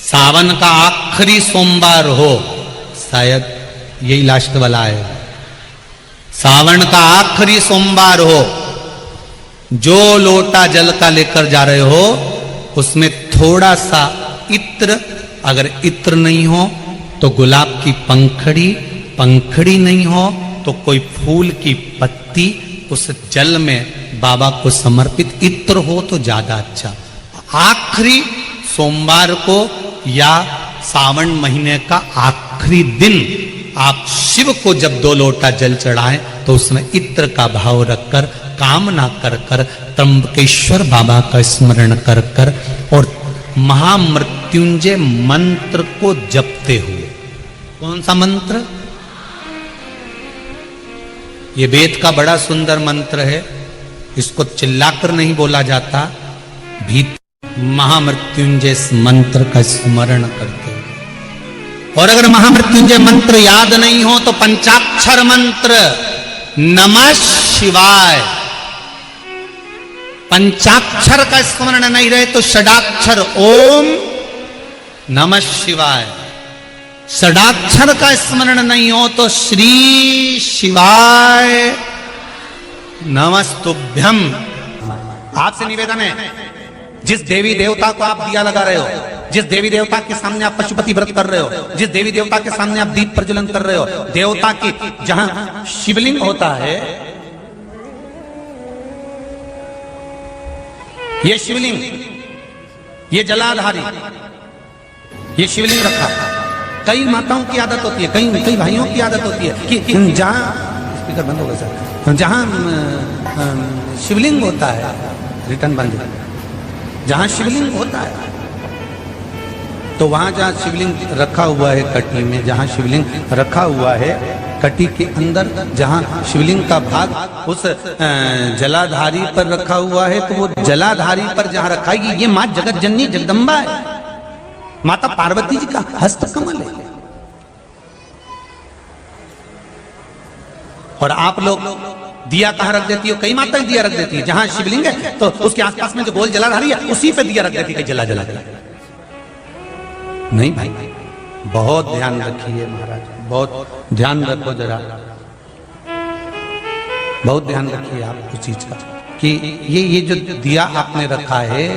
सावन का आखिरी सोमवार हो, शायद यही लास्ट वाला है, सावन का आखिरी सोमवार हो, जो लोटा जल का लेकर जा रहे हो उसमें थोड़ा सा इत्र, अगर इत्र नहीं हो तो गुलाब की पंखड़ी, पंखड़ी नहीं हो तो कोई फूल की पत्ती उस जल में बाबा को समर्पित, इत्र हो तो ज्यादा अच्छा। आखिरी सोमवार को या सावन महीने का आखिरी दिन आप शिव को जब 2 लोटा जल चढ़ाएं तो उसमें इत्र का भाव रखकर, कामना कर कर, त्र्यंबकेश्वर बाबा का स्मरण कर कर और महामृत्युंजय मंत्र को जपते हुए। कौन सा मंत्र? ये वेद का बड़ा सुंदर मंत्र है, इसको चिल्लाकर नहीं बोला जाता, भीतर महामृत्युंजय मंत्र का स्मरण करते हुए। और अगर महामृत्युंजय मंत्र याद नहीं हो तो पंचाक्षर मंत्र नमः शिवाय, पंचाक्षर का स्मरण नहीं रहे तो षडाक्षर ओम नमः शिवाय, षडाक्षर का स्मरण नहीं हो तो श्री शिवाय नमस्तुभ्यम। आपसे निवेदन है, जिस देवी देवता को आप दिया लगा रहे हो, जिस देवी देवता के सामने आप पशुपति व्रत कर रहे हो, जिस देवी देवता के सामने आप दीप प्रज्वलन कर रहे हो, देवता की जहां शिवलिंग होता है, ये शिवलिंग, ये जलाधारी, ये शिवलिंग रखा। कई माताओं की आदत होती है, कई भाइयों की आदत होती है कि जहां, स्पीकर बंद हो गया सर, जहां शिवलिंग होता है, रिटर्न बंद, जहां शिवलिंग होता है तो वहां जहां शिवलिंग रखा हुआ है कटी में, जहां शिवलिंग रखा हुआ है कटी के अंदर, जहां शिवलिंग का भाग उस जलाधारी पर रखा हुआ है, तो वो जलाधारी पर जहां रखा है, ये मां जगत जननी जगदम्बा है, माता पार्वती जी का हस्त कमल है। और आप लोग दिया कहां रख देती हो? कई माताएं दिया रख देती है, जहां शिवलिंग है तो उसके आसपास में जो गोल जलाधारी है उसी पे दिया रख देती है, जला जला जला। नहीं भाई, बहुत ध्यान रखिए महाराज, बहुत ध्यान रखो जरा, बहुत ध्यान रखिए आप उस चीज का कि ये जो दिया आपने रखा है,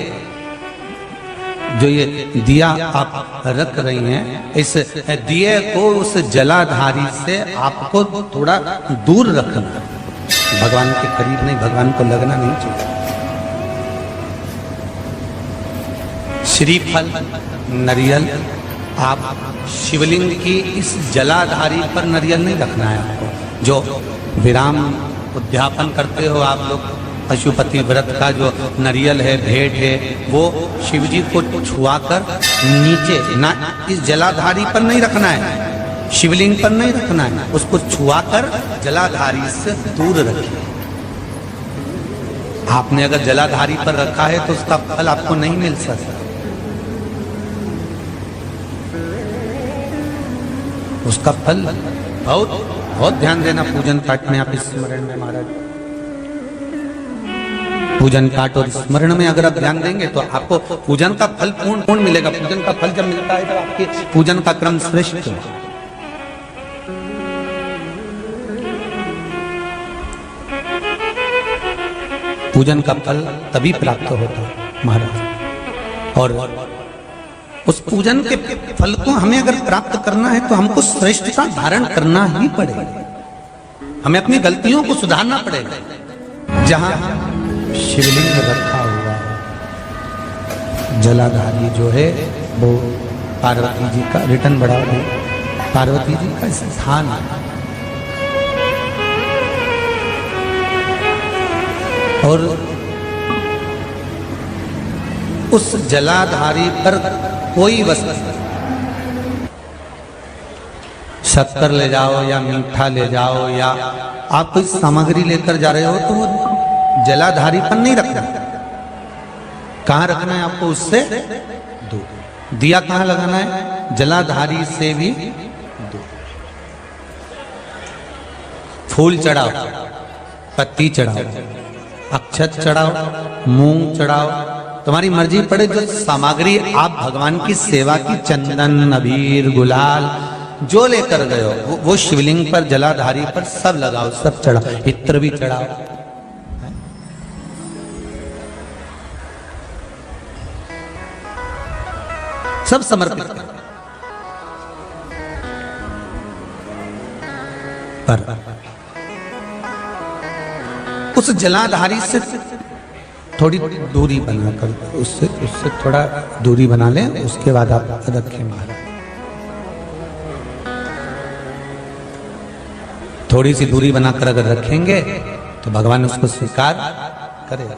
जो ये दिया आप रख रही हैं, इस दिए को उस जलाधारी से आपको थोड़ा दूर रखना, भगवान के करीब नहीं, भगवान को लगना नहीं चाहिए। श्रीफल, नरियल, आप शिवलिंग की इस जलाधारी पर नरियल नहीं रखना है आपको। जो विराम उद्यापन करते हो आप लोग, पशुपति व्रत का जो नरियल है, भेंट है, वो शिव जी को छुआकर नीचे, ना इस जलाधारी पर नहीं रखना है, शिवलिंग पर नहीं रखना है, उसको छुआकर जलाधारी से दूर रखिए। आपने अगर जलाधारी पर रखा है तो उसका फल आपको नहीं मिल सकता। उसका फल बहुत बहुत ध्यान देना पूजन पाठ में, आप स्मरण में महाराज, पूजन पाठ और स्मरण में अगर आप ध्यान देंगे तो आपको पूजन का फल पूर्ण मिलेगा। पूजन का फल जब मिलता है तो आपके पूजन का क्रम श्रेष्ठ है। पूजन का फल तभी प्राप्त होता है महाराज, और उस पूजन के फल को हमें अगर प्राप्त करना है तो हमको श्रेष्ठता धारण करना ही पड़ेगा, हमें अपनी गलतियों को सुधारना पड़ेगा। जहां शिवलिंग रखा हुआ है, जलाधारी जो है वो पार्वती जी का, रिटर्न बढ़ा दे, पार्वती जी का स्थान है। और उस जलाधारी पर कोई वस्तु, शक्कर ले जाओ या मीठा ले जाओ या आप कोई सामग्री लेकर जा रहे हो तो वो जलाधारी पर नहीं रखना। कहां रखना है आपको? उससे दूर। दिया कहां लगाना है? जलाधारी से भी दूर। फूल चढ़ाओ, पत्ती चढ़ाओ, अक्षत चढ़ाओ, मूंग चढ़ाओ, तुम्हारी मर्जी पड़े, जो सामग्री आप भगवान की सेवा की, चंदन, अबीर, गुलाल जो लेकर गए हो, वो शिवलिंग पर, जलाधारी पर सब लगाओ, सब चढ़ाओ, इत्र भी चढ़ाओ। सब समर्पित करो। पर उस जलाधारी से थोड़ी दूरी बनाकर, उससे थोड़ा दूरी बना लें, उसके बाद आप रखें महाराज। थोड़ी सी दूरी बनाकर अगर रखेंगे तो भगवान उसको स्वीकार करेगा।